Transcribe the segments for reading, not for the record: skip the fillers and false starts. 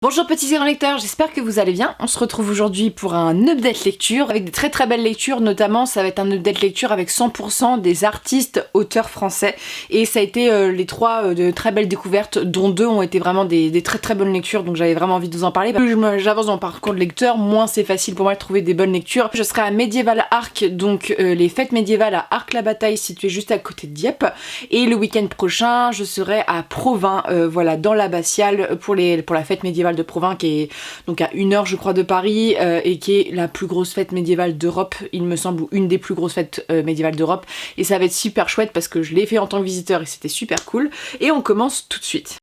Bonjour petits et grands lecteurs, j'espère que vous allez bien. On se retrouve aujourd'hui pour un update lecture avec des très belles lectures, notamment ça va être un update lecture avec 100% des artistes auteurs français et ça a été les trois de très belles découvertes dont deux ont été vraiment des très bonnes lectures, donc j'avais vraiment envie de vous en parler. Plus j'avance dans mon parcours de lecteur, moins c'est facile pour moi de trouver des bonnes lectures. Je serai à Médiéval Arc, donc les fêtes médiévales à Arc-la-Bataille situées juste à côté de Dieppe, et le week-end prochain je serai à Provins, voilà, dans l'abbatiale pour la fête médiévale de Provins qui est donc à 1 heure je crois de Paris et qui est la plus grosse fête médiévale d'Europe, il me semble, ou une des plus grosses fêtes médiévales d'Europe, et ça va être super chouette parce que je l'ai fait en tant que visiteur et c'était super cool. Et on commence tout de suite.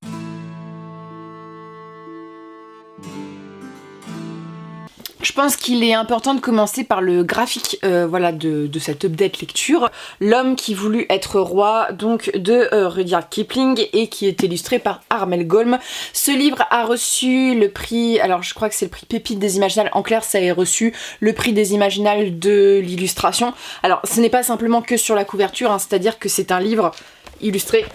Je pense qu'il est important de commencer par le graphique voilà, de cette update lecture. L'homme qui voulut être roi, donc de Rudyard Kipling, et qui est illustré par Armel Golm. Ce livre a reçu le prix, alors je crois que c'est le prix Pépite des Imaginales. En clair, ça a reçu le prix des Imaginales de l'illustration. Alors ce n'est pas simplement que sur la couverture, hein, c'est-à-dire que c'est un livre illustré.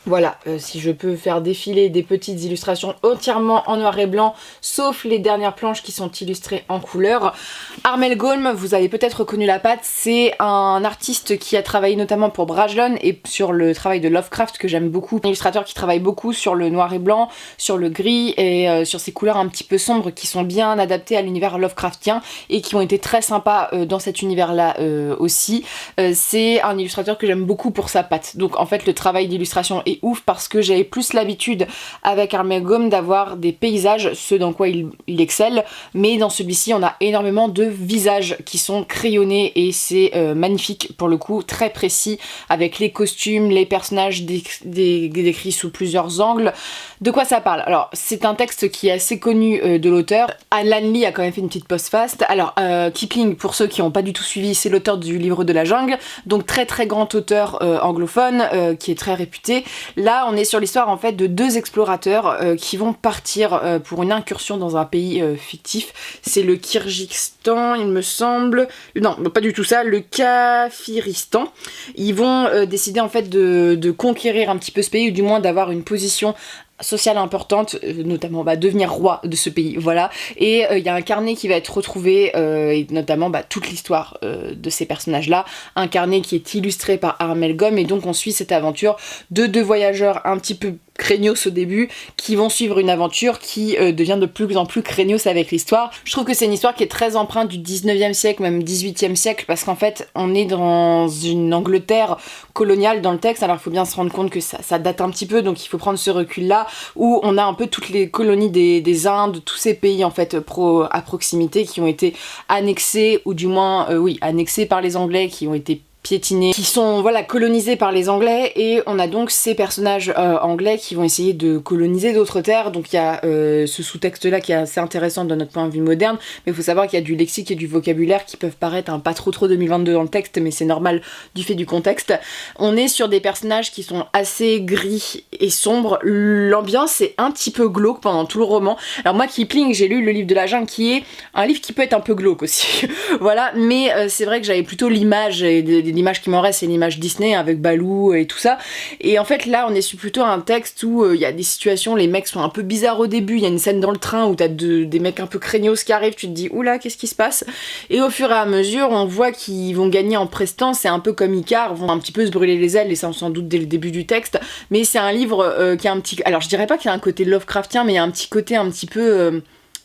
Voilà, si je peux faire défiler des petites illustrations entièrement en noir et blanc, sauf les dernières planches qui sont illustrées en couleur. Armel Golm, vous avez peut-être reconnu la patte, c'est un artiste qui a travaillé notamment pour Brajlon et sur le travail de Lovecraft que j'aime beaucoup. Un illustrateur qui travaille beaucoup sur le noir et blanc, sur le gris et sur ces couleurs un petit peu sombres qui sont bien adaptées à l'univers Lovecraftien et qui ont été très sympas dans cet univers-là aussi. C'est un illustrateur que j'aime beaucoup pour sa patte. Donc en fait le travail d'illustration est ouf parce que j'avais plus l'habitude avec Armel Golm d'avoir des paysages, ce dans quoi il excelle, mais dans celui-ci on a énormément de visages qui sont crayonnés et c'est magnifique pour le coup, très précis avec les costumes, les personnages décrits sous plusieurs angles. De quoi ça parle? Alors c'est un texte qui est assez connu de l'auteur. Alan Lee a quand même fait une petite postface. Alors Kipling, pour ceux qui n'ont pas du tout suivi, c'est l'auteur du Livre de la Jungle, donc très grand auteur anglophone qui est très réputé. Là, on est sur l'histoire en fait de deux explorateurs qui vont partir pour une incursion dans un pays fictif. C'est le Kyrgyzstan, il me semble. Non, pas du tout ça, le Kafiristan. Ils vont décider en fait de conquérir un petit peu ce pays, ou du moins d'avoir une position sociale importante, notamment devenir roi de ce pays, voilà. Et il y a un carnet qui va être retrouvé, et notamment toute l'histoire de ces personnages-là, un carnet qui est illustré par Armel Golm, et donc on suit cette aventure de deux voyageurs un petit peu craignos au début, qui vont suivre une aventure qui devient de plus en plus craignos avec l'histoire. Je trouve que c'est une histoire qui est très empreinte du 19e siècle, même 18e siècle, parce qu'en fait, on est dans une Angleterre coloniale dans le texte, alors il faut bien se rendre compte que ça date un petit peu, donc il faut prendre ce recul-là, où on a un peu toutes les colonies des Indes, tous ces pays en fait à proximité, qui ont été annexés, ou du moins, annexés par les Anglais, qui ont été piétinés, qui sont voilà colonisés par les Anglais, et on a donc ces personnages anglais qui vont essayer de coloniser d'autres terres. Donc il y a ce sous-texte là qui est assez intéressant de notre point de vue moderne, mais il faut savoir qu'il y a du lexique et du vocabulaire qui peuvent paraître pas trop 2022 dans le texte, mais c'est normal du fait du contexte. On est sur des personnages qui sont assez gris et sombres, l'ambiance est un petit peu glauque pendant tout le roman. Alors moi Kipling, j'ai lu le Livre de la Jungle qui est un livre qui peut être un peu glauque aussi voilà, mais c'est vrai que j'avais plutôt l'image, et l'image qui m'en reste c'est l'image Disney avec Baloo et tout ça, et en fait là on est sur plutôt un texte où il y a des situations, les mecs sont un peu bizarres au début, il y a une scène dans le train où t'as des mecs un peu craignos qui arrivent, tu te dis oula qu'est-ce qui se passe, et au fur et à mesure on voit qu'ils vont gagner en prestance, c'est un peu comme Icare, vont un petit peu se brûler les ailes, et ça on s'en doute dès le début du texte, mais c'est un livre qui a un petit, alors je dirais pas qu'il y a un côté Lovecraftien, mais il y a un petit côté un petit peu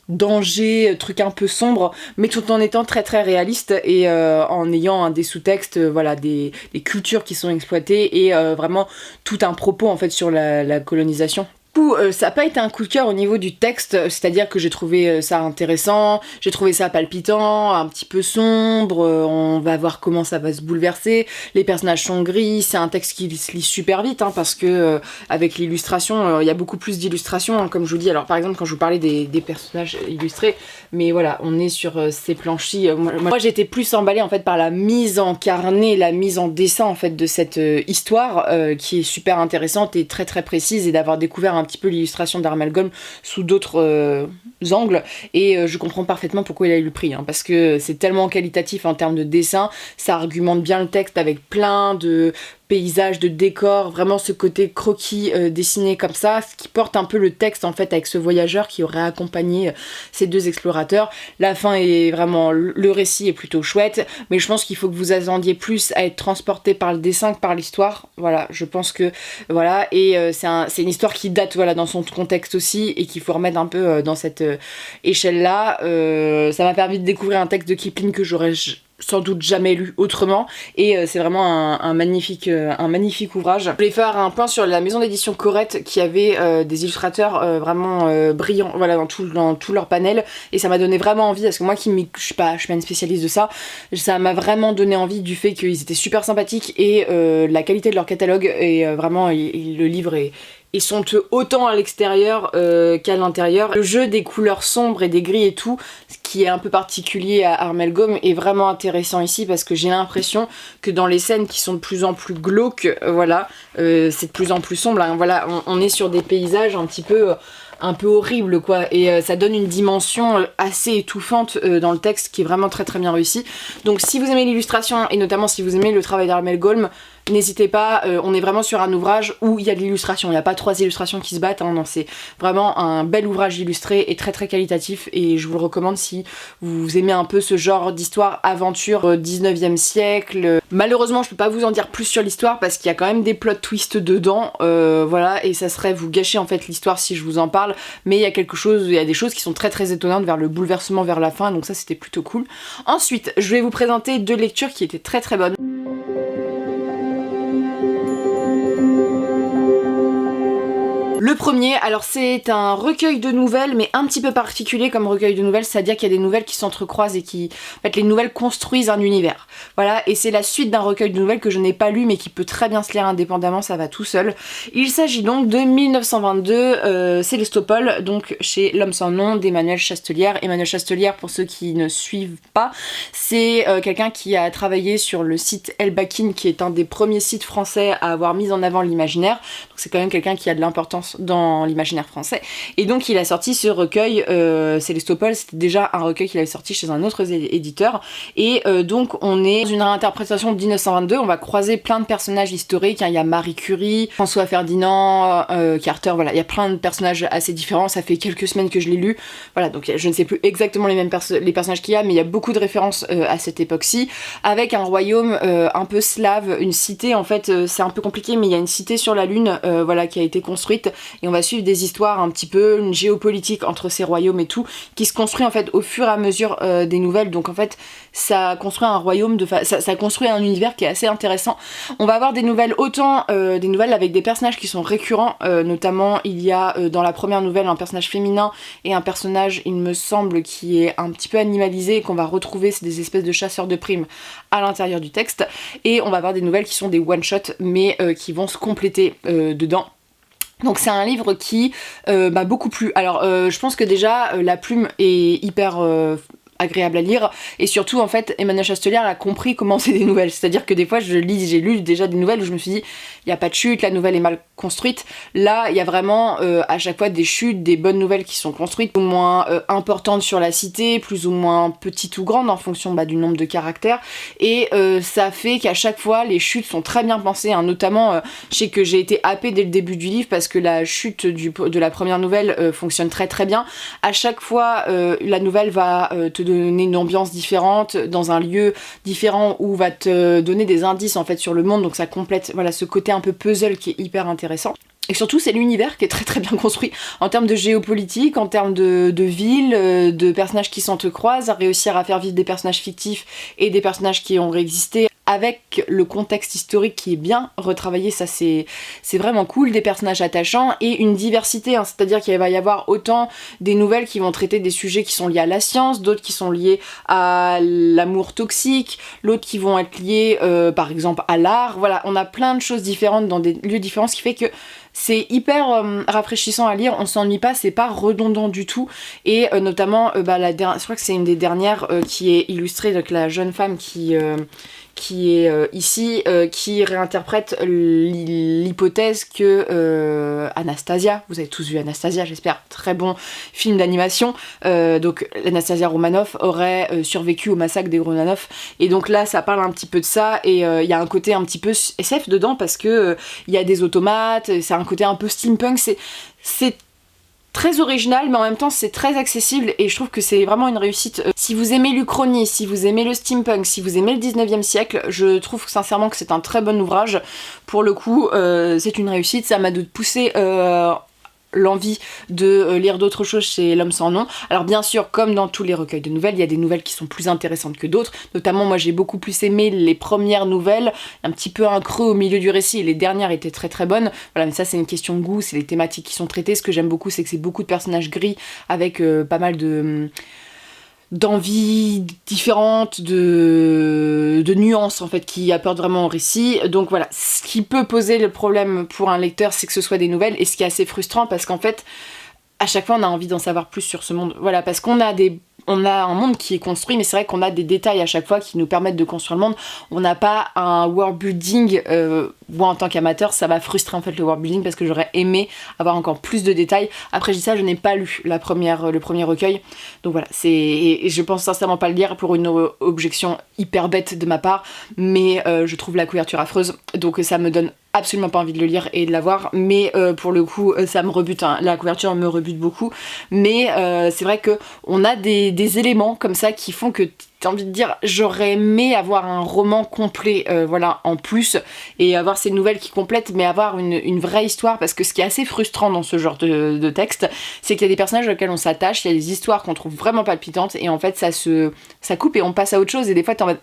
danger, truc un peu sombre, mais tout en étant très réaliste, et en ayant des sous-textes, voilà, des cultures qui sont exploitées, et vraiment tout un propos en fait sur la colonisation. Ça n'a pas été un coup de cœur au niveau du texte, c'est-à-dire que j'ai trouvé ça intéressant, j'ai trouvé ça palpitant, un petit peu sombre, on va voir comment ça va se bouleverser, les personnages sont gris, c'est un texte qui se lit super vite, hein, parce que avec l'illustration, il y a beaucoup plus d'illustrations, hein, comme je vous dis. Alors par exemple quand je vous parlais des personnages illustrés, mais voilà, on est sur ces planchis, moi j'étais plus emballée en fait par la mise en carnet, la mise en dessin en fait de cette histoire, qui est super intéressante et très précise, et d'avoir découvert un petit peu l'illustration d'Armel Golm sous d'autres angles, et je comprends parfaitement pourquoi il a eu le prix, hein, parce que c'est tellement qualitatif en termes de dessin, ça argumente bien le texte avec plein de paysages, de décors, vraiment ce côté croquis dessiné comme ça, ce qui porte un peu le texte en fait avec ce voyageur qui aurait accompagné ces deux explorateurs. La fin est vraiment, le récit est plutôt chouette, mais je pense qu'il faut que vous attendiez plus à être transporté par le dessin que par l'histoire. Voilà, je pense que voilà, et c'est une histoire qui date voilà dans son contexte aussi et qu'il faut remettre un peu dans cette échelle là. Ça m'a permis de découvrir un texte de Kipling que j'aurais sans doute jamais lu autrement, et c'est vraiment un magnifique ouvrage. Je voulais faire un point sur la maison d'édition Corrette qui avait des illustrateurs vraiment brillants voilà, dans tout leur panel, et ça m'a donné vraiment envie, parce que moi je suis pas une spécialiste de ça m'a vraiment donné envie du fait qu'ils étaient super sympathiques, et la qualité de leur catalogue, et vraiment le livre est ils sont autant à l'extérieur qu'à l'intérieur. Le jeu des couleurs sombres et des gris et tout, ce qui est un peu particulier à Armelgom, est vraiment intéressant ici, parce que j'ai l'impression que dans les scènes qui sont de plus en plus glauques, voilà, c'est de plus en plus sombre. Hein, voilà, on est sur des paysages un peu horribles quoi, et ça donne une dimension assez étouffante dans le texte qui est vraiment très très bien réussi. Donc si vous aimez l'illustration, et notamment si vous aimez le travail d'Armelgom, n'hésitez pas, on est vraiment sur un ouvrage où il y a de l'illustration, il n'y a pas 3 illustrations qui se battent, hein, non, c'est vraiment un bel ouvrage illustré et très très qualitatif, et je vous le recommande si vous aimez un peu ce genre d'histoire aventure 19e siècle. Malheureusement je peux pas vous en dire plus sur l'histoire parce qu'il y a quand même des plot twists dedans, voilà, et ça serait vous gâcher en fait l'histoire si je vous en parle, mais il y a des choses qui sont très très étonnantes vers le bouleversement vers la fin, donc ça c'était plutôt cool. Ensuite je vais vous présenter 2 lectures qui étaient très très bonnes. Le premier, alors c'est un recueil de nouvelles, mais un petit peu particulier comme recueil de nouvelles, c'est-à-dire qu'il y a des nouvelles qui s'entrecroisent et qui... En fait, les nouvelles construisent un univers. Voilà, et c'est la suite d'un recueil de nouvelles que je n'ai pas lu, mais qui peut très bien se lire indépendamment, ça va tout seul. Il s'agit donc de 1922, Célestopol, donc chez L'Homme sans nom d'Emmanuel Chastelière. Emmanuel Chastelière, pour ceux qui ne suivent pas, c'est quelqu'un qui a travaillé sur le site Elbakin, qui est un des premiers sites français à avoir mis en avant l'imaginaire. Donc c'est quand même quelqu'un qui a de l'importance dans l'imaginaire français, et donc il a sorti ce recueil Célestopol. C'était déjà un recueil qu'il avait sorti chez un autre éditeur, et donc on est dans une réinterprétation de 1922. On va croiser plein de personnages historiques, hein. Il y a Marie Curie, François Ferdinand, Carter, voilà, il y a plein de personnages assez différents. Ça fait quelques semaines que je l'ai lu, voilà, donc je ne sais plus exactement les personnages qu'il y a, mais il y a beaucoup de références à cette époque-ci, avec un royaume un peu slave, une cité en fait, c'est un peu compliqué, mais il y a une cité sur la lune voilà, qui a été construite, et on va suivre des histoires un petit peu, une géopolitique entre ces royaumes et tout, qui se construit en fait au fur et à mesure des nouvelles. Donc en fait ça construit un royaume, ça construit un univers qui est assez intéressant. On va avoir des nouvelles, autant des nouvelles avec des personnages qui sont récurrents, notamment il y a dans la première nouvelle un personnage féminin et un personnage, il me semble, qui est un petit peu animalisé et qu'on va retrouver, c'est des espèces de chasseurs de primes à l'intérieur du texte, et on va avoir des nouvelles qui sont des one-shots mais qui vont se compléter dedans. Donc c'est un livre qui m'a beaucoup plu. Alors je pense que déjà la plume est hyper agréable à lire, et surtout en fait Emmanuel Chastelière a compris comment c'est des nouvelles, c'est-à-dire que des fois j'ai lu déjà des nouvelles où je me suis dit il n'y a pas de chute, la nouvelle est mal construite. Là il y a vraiment à chaque fois des chutes, des bonnes nouvelles qui sont construites, plus ou moins importantes sur la cité, plus ou moins petites ou grandes en fonction du nombre de caractères, et ça fait qu'à chaque fois les chutes sont très bien pensées, hein. Notamment je sais que j'ai été happée dès le début du livre parce que la chute de la première nouvelle fonctionne très très bien. À chaque fois la nouvelle va te donner une ambiance différente, dans un lieu différent, où va te donner des indices en fait sur le monde, donc ça complète voilà, ce côté un peu puzzle qui est hyper intéressant. Et surtout c'est l'univers qui est très très bien construit en termes de géopolitique, en termes de ville, de personnages qui s'entrecroisent, à réussir à faire vivre des personnages fictifs et des personnages qui ont existé, avec le contexte historique qui est bien retravaillé, ça c'est vraiment cool, des personnages attachants et une diversité, hein, c'est-à-dire qu'il va y avoir autant des nouvelles qui vont traiter des sujets qui sont liés à la science, d'autres qui sont liés à l'amour toxique, l'autre qui vont être liés par exemple à l'art, voilà, on a plein de choses différentes dans des lieux différents, ce qui fait que c'est hyper rafraîchissant à lire, on s'ennuie pas, c'est pas redondant du tout, et notamment je crois que c'est une des dernières qui est illustrée, donc la jeune femme qui qui est ici, qui réinterprète l'hypothèse que Anastasia, vous avez tous vu Anastasia j'espère, très bon film d'animation, donc Anastasia Romanoff aurait survécu au massacre des Romanov, et donc là ça parle un petit peu de ça, et il y a un côté un petit peu SF dedans parce que il y a des automates, c'est un côté un peu steampunk, c'est très original, mais en même temps c'est très accessible et je trouve que c'est vraiment une réussite. Si vous aimez l'Uchronie, si vous aimez le steampunk, si vous aimez le 19e siècle, je trouve sincèrement que c'est un très bon ouvrage. Pour le coup, c'est une réussite, ça m'a poussé l'envie de lire d'autres choses chez L'Homme sans nom. Alors bien sûr, comme dans tous les recueils de nouvelles, il y a des nouvelles qui sont plus intéressantes que d'autres, notamment moi j'ai beaucoup plus aimé les premières nouvelles, un petit peu un creux au milieu du récit, et les dernières étaient très très bonnes, voilà, mais ça c'est une question de goût, c'est les thématiques qui sont traitées. Ce que j'aime beaucoup, c'est que c'est beaucoup de personnages gris avec pas mal d'envies différentes, de nuances en fait qui apportent vraiment au récit. Donc voilà, ce qui peut poser le problème pour un lecteur, c'est que ce soit des nouvelles, et ce qui est assez frustrant parce qu'en fait à chaque fois on a envie d'en savoir plus sur ce monde, voilà, parce qu'on a un monde qui est construit, mais c'est vrai qu'on a des détails à chaque fois qui nous permettent de construire le monde. On n'a pas un world building, moi en tant qu'amateur ça m'a frustré en fait le world building, parce que j'aurais aimé avoir encore plus de détails. Après je dis ça, je n'ai pas lu le premier recueil, donc voilà, et je pense sincèrement pas le lire pour une objection hyper bête de ma part, mais je trouve la couverture affreuse, donc ça me donne absolument pas envie de le lire et de l'avoir, mais pour le coup ça me rebute, hein. La couverture me rebute beaucoup, mais c'est vrai que on a des éléments comme ça qui font que t'as envie de dire j'aurais aimé avoir un roman complet voilà, en plus, et avoir ces nouvelles qui complètent, mais avoir une vraie histoire, parce que ce qui est assez frustrant dans ce genre de texte, c'est qu'il y a des personnages auxquels on s'attache, il y a des histoires qu'on trouve vraiment palpitantes, et en fait ça coupe et on passe à autre chose, et des fois t'es en mode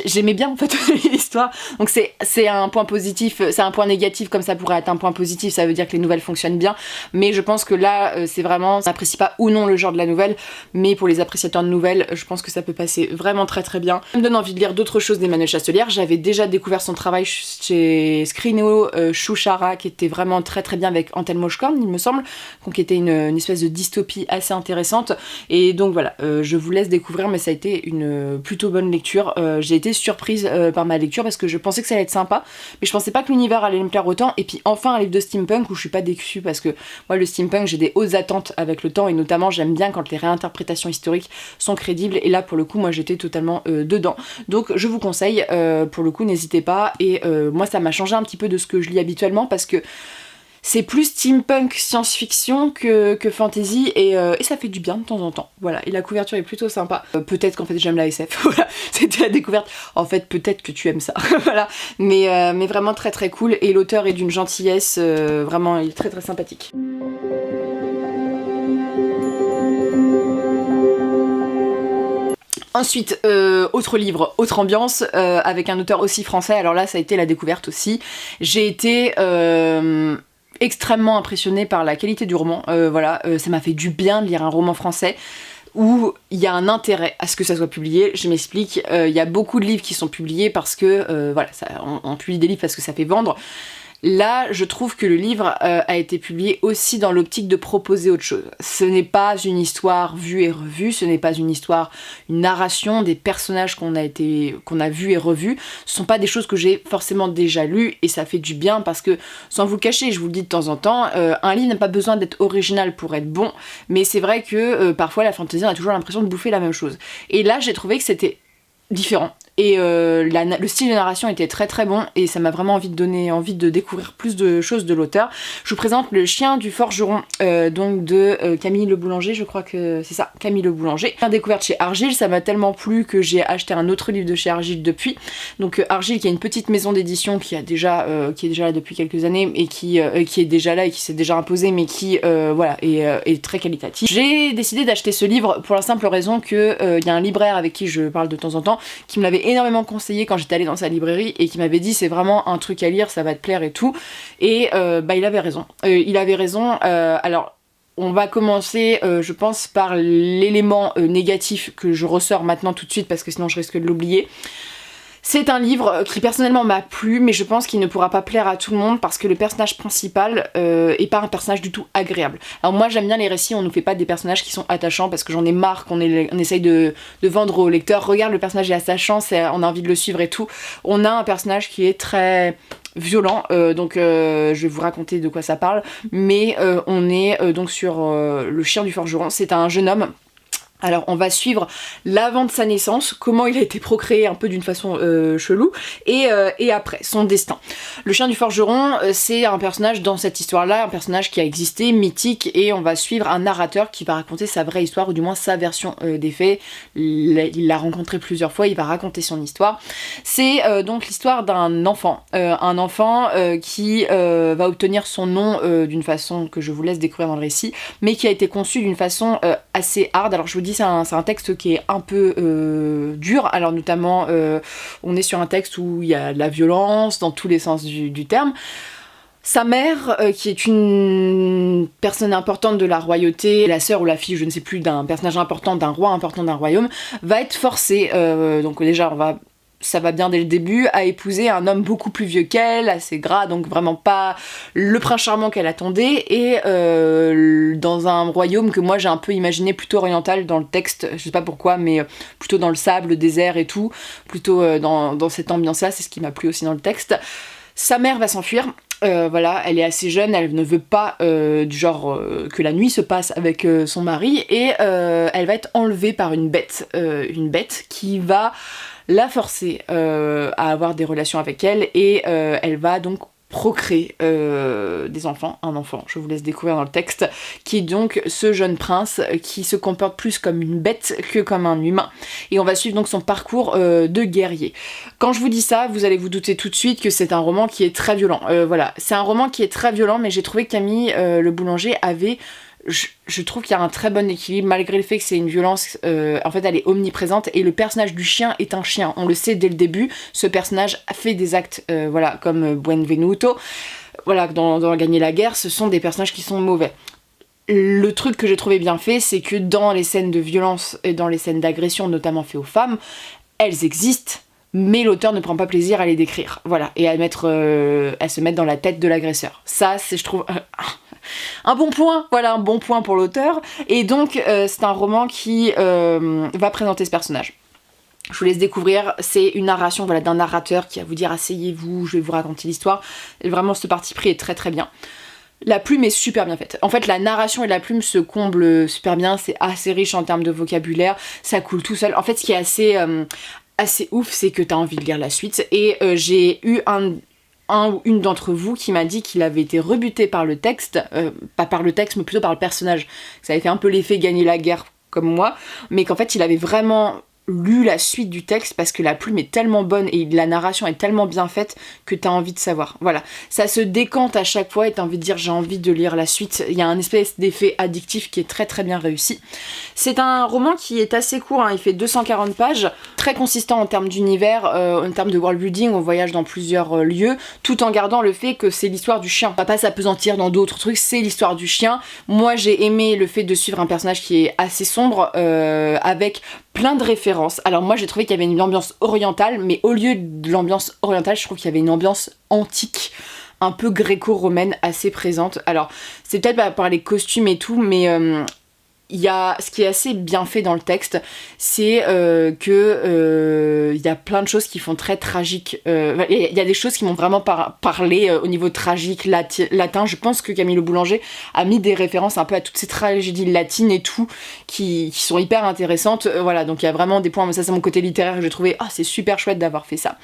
j'aimais bien en fait l'histoire, donc c'est un point positif, c'est un point négatif comme ça pourrait être un point positif, ça veut dire que les nouvelles fonctionnent bien, mais je pense que là c'est vraiment, ça n'apprécie pas ou non le genre de la nouvelle, mais pour les appréciateurs de nouvelles, je pense que ça peut passer vraiment très très bien. Ça me donne envie de lire d'autres choses d'Emmanuel Chastelière. J'avais déjà découvert son travail chez Scrino Chouchara, qui était vraiment très très bien, avec Antelmo Schkorn il me semble, donc qui était une espèce de dystopie assez intéressante, et donc voilà, je vous laisse découvrir, mais ça a été une plutôt bonne lecture. J'ai été surprise par ma lecture parce que je pensais que ça allait être sympa, mais je pensais pas que l'univers allait me plaire autant, et puis enfin un livre de steampunk où je suis pas déçue, parce que moi le steampunk j'ai des hautes attentes avec le temps, et notamment j'aime bien quand les réinterprétations historiques sont crédibles, et là pour le coup moi j'étais totalement dedans, donc je vous conseille, pour le coup n'hésitez pas, et moi ça m'a changé un petit peu de ce que je lis habituellement, parce que c'est plus steampunk science-fiction que fantasy, et ça fait du bien de temps en temps, voilà, et la couverture est plutôt sympa. Peut-être qu'en fait j'aime la SF, voilà, c'était la découverte, en fait peut-être que tu aimes ça, voilà, mais vraiment très très cool, et l'auteur est d'une gentillesse, vraiment il est très très sympathique. Ensuite, autre livre, autre ambiance, avec un auteur aussi français, alors là ça a été la découverte aussi. J'ai été extrêmement impressionnée par la qualité du roman, voilà, ça m'a fait du bien de lire un roman français où il y a un intérêt à ce que ça soit publié. Je m'explique, il y a beaucoup de livres qui sont publiés parce que, voilà, on publie des livres parce que ça fait vendre. Là, je trouve que le livre a été publié aussi dans l'optique de proposer autre chose. Ce n'est pas une histoire vue et revue, ce n'est pas une histoire, une narration des personnages qu'on a vus et revus. Ce sont pas des choses que j'ai forcément déjà lues, et ça fait du bien parce que, sans vous le cacher, je vous le dis de temps en temps, un livre n'a pas besoin d'être original pour être bon, mais c'est vrai que parfois la fantasy, on a toujours l'impression de bouffer la même chose. Et là, j'ai trouvé que c'était différent. Et le style de narration était très très bon, et ça m'a vraiment donné envie de découvrir plus de choses de l'auteur. Je vous présente Le Chien du Forgeron, donc de Camille Le Boulanger, je crois que c'est ça, Camille Le Boulanger. Une découverte chez Argile, ça m'a tellement plu que j'ai acheté un autre livre de chez Argile depuis. Donc Argile, qui est une petite maison d'édition qui est déjà là depuis quelques années, et qui est déjà là et qui s'est déjà imposée, mais qui voilà, est très qualitatif. J'ai décidé d'acheter ce livre pour la simple raison que y a un libraire avec qui je parle de temps en temps, qui me l'avait énormément conseillé quand j'étais allée dans sa librairie, et qui m'avait dit c'est vraiment un truc à lire, ça va te plaire et tout, et il avait raison. Alors on va commencer je pense par l'élément négatif que je ressors maintenant tout de suite, parce que sinon je risque de l'oublier. C'est un livre qui personnellement m'a plu, mais je pense qu'il ne pourra pas plaire à tout le monde parce que le personnage principal est pas un personnage du tout agréable. Alors moi j'aime bien les récits où on nous fait pas des personnages qui sont attachants parce que j'en ai marre qu'on essaye de vendre au lecteur. Regarde, le personnage est attachant, on a envie de le suivre et tout. On a un personnage qui est très violent, donc je vais vous raconter de quoi ça parle, mais on est donc sur le chien du forgeron. C'est un jeune homme. Alors on va suivre l'avant de sa naissance, comment il a été procréé un peu d'une façon chelou, et après, son destin. Le chien du forgeron, c'est un personnage dans cette histoire-là, un personnage qui a existé, mythique, et on va suivre un narrateur qui va raconter sa vraie histoire, ou du moins sa version des faits. Il l'a rencontré plusieurs fois, il va raconter son histoire. C'est donc l'histoire d'un enfant, qui va obtenir son nom d'une façon que je vous laisse découvrir dans le récit, mais qui a été conçu d'une façon assez hard. Alors je vous dis, c'est un texte qui est un peu dur, alors notamment on est sur un texte où il y a de la violence dans tous les sens du terme. Sa mère, qui est une personne importante de la royauté, la sœur ou la fille, je ne sais plus, d'un personnage important, d'un roi important d'un royaume, va être forcée, donc déjà ça va bien dès le début, à épouser un homme beaucoup plus vieux qu'elle, assez gras, donc vraiment pas le prince charmant qu'elle attendait, et dans un royaume que moi j'ai un peu imaginé plutôt oriental dans le texte, je sais pas pourquoi, mais plutôt dans le sable, le désert et tout, plutôt dans cette ambiance-là, c'est ce qui m'a plu aussi dans le texte. Sa mère va s'enfuir. Voilà, elle est assez jeune, elle ne veut pas du genre que la nuit se passe avec son mari, et elle va être enlevée par une bête qui va la forcer à avoir des relations avec elle, et elle va donc procréer des enfants, un enfant, je vous laisse découvrir dans le texte, qui est donc ce jeune prince qui se comporte plus comme une bête que comme un humain. Et on va suivre donc son parcours de guerrier. Quand je vous dis ça, vous allez vous douter tout de suite que c'est un roman qui est très violent. Voilà, c'est un roman qui est très violent, mais j'ai trouvé que Camille Le Boulanger avait... Je trouve qu'il y a un très bon équilibre, malgré le fait que c'est une violence, en fait elle est omniprésente, et le personnage du chien est un chien, on le sait dès le début, ce personnage a fait des actes, voilà, comme Buenvenuto, voilà, dans Gagner la guerre, ce sont des personnages qui sont mauvais. Le truc que j'ai trouvé bien fait, c'est que dans les scènes de violence et dans les scènes d'agression, notamment faites aux femmes, elles existent, mais l'auteur ne prend pas plaisir à les décrire, voilà, et à se mettre dans la tête de l'agresseur. Ça, c'est, je trouve... un bon point, voilà, un bon point pour l'auteur. Et donc c'est un roman qui va présenter ce personnage. Je vous laisse découvrir, c'est une narration, voilà, d'un narrateur qui va vous dire asseyez-vous, je vais vous raconter l'histoire. Et vraiment ce parti pris est très très bien. La plume est super bien faite. En fait, la narration et la plume se comblent super bien, c'est assez riche en termes de vocabulaire, ça coule tout seul. En fait, ce qui est assez ouf, c'est que t'as envie de lire la suite. Et j'ai eu un ou une d'entre vous qui m'a dit qu'il avait été rebuté par le texte, pas par le texte mais plutôt par le personnage. Ça avait fait un peu l'effet Gagner la guerre comme moi, mais qu'en fait il avait vraiment lu la suite du texte parce que la plume est tellement bonne et la narration est tellement bien faite que t'as envie de savoir. Voilà, ça se décante à chaque fois et t'as envie de dire j'ai envie de lire la suite. Il y a un espèce d'effet addictif qui est très très bien réussi. C'est un roman qui est assez court, hein, il fait 240 pages, très consistant en termes d'univers, en termes de world building, on voyage dans plusieurs lieux, tout en gardant le fait que c'est l'histoire du chien. On va pas s'apesantir dans d'autres trucs, c'est l'histoire du chien. Moi j'ai aimé le fait de suivre un personnage qui est assez sombre, avec plein de références. Alors moi j'ai trouvé qu'il y avait une ambiance orientale, mais au lieu de l'ambiance orientale, je trouve qu'il y avait une ambiance antique, un peu gréco-romaine assez présente. Alors c'est peut-être par les costumes et tout, mais ce qui est assez bien fait dans le texte, c'est que il y a plein de choses qui font très tragique. Il y a des choses qui m'ont vraiment parlé au niveau tragique, latin. Je pense que Camille Le Boulanger a mis des références un peu à toutes ces tragédies latines et tout, qui sont hyper intéressantes. Voilà, donc il y a vraiment des points, mais ça c'est mon côté littéraire que j'ai trouvé, c'est super chouette d'avoir fait ça.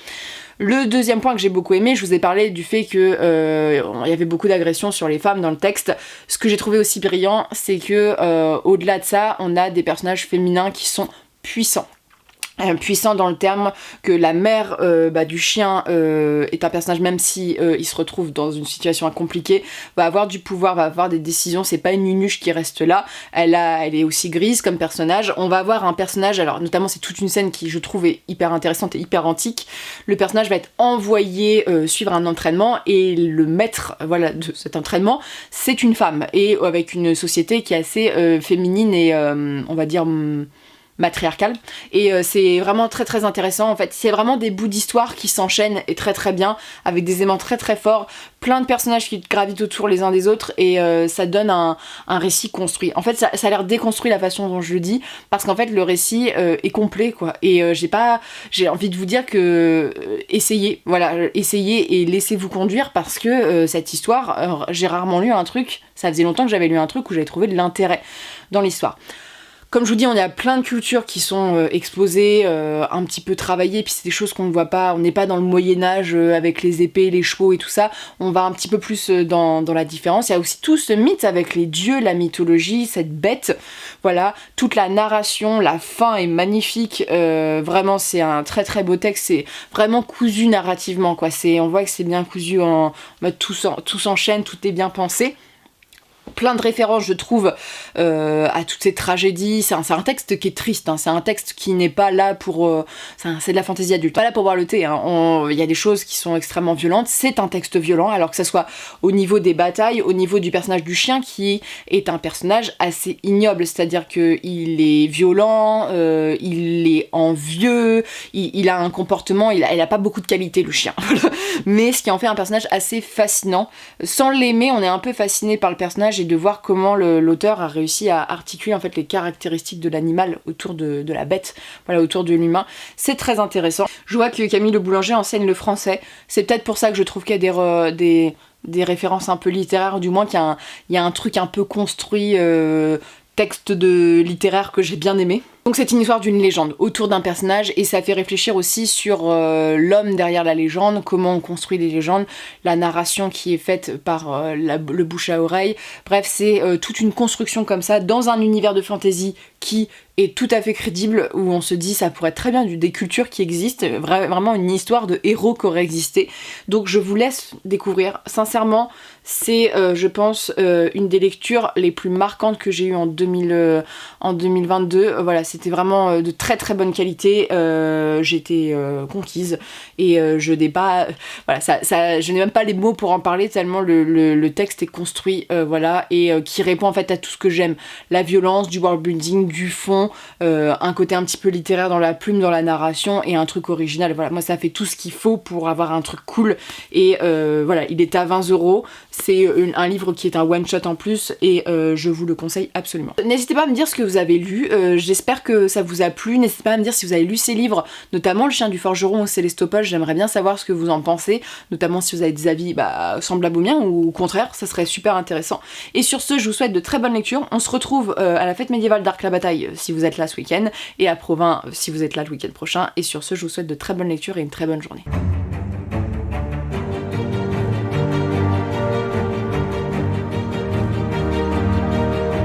Le deuxième point que j'ai beaucoup aimé, je vous ai parlé du fait que il y avait beaucoup d'agressions sur les femmes dans le texte. Ce que j'ai trouvé aussi brillant, c'est que au-delà de ça, on a des personnages féminins qui sont puissants. Puissant dans le terme que la mère du chien est un personnage, même si il se retrouve dans une situation compliquée, va avoir du pouvoir, va avoir des décisions, c'est pas une nunuche qui reste là, elle est aussi grise comme personnage. On va avoir un personnage, alors notamment c'est toute une scène qui je trouve est hyper intéressante et hyper antique. Le personnage va être envoyé suivre un entraînement et le maître de cet entraînement c'est une femme, et avec une société qui est assez féminine et on va dire matriarcale, et c'est vraiment très très intéressant. En fait, c'est vraiment des bouts d'histoire qui s'enchaînent et très très bien, avec des éléments très très forts, plein de personnages qui gravitent autour les uns des autres, et ça donne un récit construit. En fait, ça a l'air déconstruit la façon dont je le dis, parce qu'en fait le récit est complet, quoi, et j'ai envie de vous dire que essayez, voilà, essayez et laissez-vous conduire, parce que cette histoire, j'ai rarement lu un truc, ça faisait longtemps que j'avais lu un truc où j'avais trouvé de l'intérêt dans l'histoire. Comme je vous dis, on a plein de cultures qui sont exposées, un petit peu travaillées, puis c'est des choses qu'on ne voit pas, on n'est pas dans le Moyen-Âge avec les épées, les chevaux et tout ça, on va un petit peu plus dans la différence. Il y a aussi tout ce mythe avec les dieux, la mythologie, cette bête, voilà, toute la narration, la fin est magnifique, vraiment c'est un très très beau texte, c'est vraiment cousu narrativement, quoi. On voit que c'est bien cousu en mode tout s'enchaîne, tout est bien pensé. Plein de références, je trouve, à toutes ces tragédies. C'est un texte qui est triste, hein. C'est un texte qui n'est pas là pour... c'est de la fantaisie adulte, pas là pour boire le thé, hein. Il y a des choses qui sont extrêmement violentes, c'est un texte violent, alors que ça soit au niveau des batailles, au niveau du personnage du chien, qui est un personnage assez ignoble, c'est-à-dire qu'il est violent, il est envieux, il a un comportement, il a pas beaucoup de qualité, le chien. Mais ce qui en fait un personnage assez fascinant. Sans l'aimer, on est un peu fasciné par le personnage, et de voir comment l'auteur a réussi à articuler en fait les caractéristiques de l'animal autour de la bête, voilà, autour de l'humain. C'est très intéressant. Je vois que Camille Le Boulanger enseigne le français. C'est peut-être pour ça que je trouve qu'il y a des références un peu littéraires, du moins qu'il y a un truc un peu construit, texte littéraire que j'ai bien aimé. Donc c'est une histoire d'une légende autour d'un personnage, et ça fait réfléchir aussi sur l'homme derrière la légende, comment on construit des légendes, la narration qui est faite par le bouche à oreille. Bref, c'est toute une construction comme ça dans un univers de fantasy qui est tout à fait crédible, où on se dit ça pourrait être très bien des cultures qui existent, vraiment une histoire de héros qui auraient existé. Donc je vous laisse découvrir. Sincèrement, c'est je pense une des lectures les plus marquantes que j'ai eues en 2022. Voilà, c'était vraiment de très très bonne qualité. J'étais conquise, et je n'ai pas... voilà, je n'ai même pas les mots pour en parler, tellement le texte est construit, voilà, et qui répond en fait à tout ce que j'aime. La violence, du world building, du fond, un côté un petit peu littéraire dans la plume, dans la narration, et un truc original. Voilà, moi ça fait tout ce qu'il faut pour avoir un truc cool, et voilà, il est à 20€. C'est un livre qui est un one shot en plus, et je vous le conseille absolument. N'hésitez pas à me dire ce que vous avez lu, j'espère que ça vous a plu. N'hésitez pas à me dire si vous avez lu ces livres, notamment Le Chien du Forgeron ou Célestopol. J'aimerais bien savoir ce que vous en pensez, notamment si vous avez des avis semblables aux miens, ou au contraire, ça serait super intéressant. Et sur ce, je vous souhaite de très bonnes lectures. On se retrouve à la fête médiévale d'Arc la Bataille si vous êtes là ce week-end, et à Provins si vous êtes là le week-end prochain. Et sur ce, je vous souhaite de très bonnes lectures et une très bonne journée.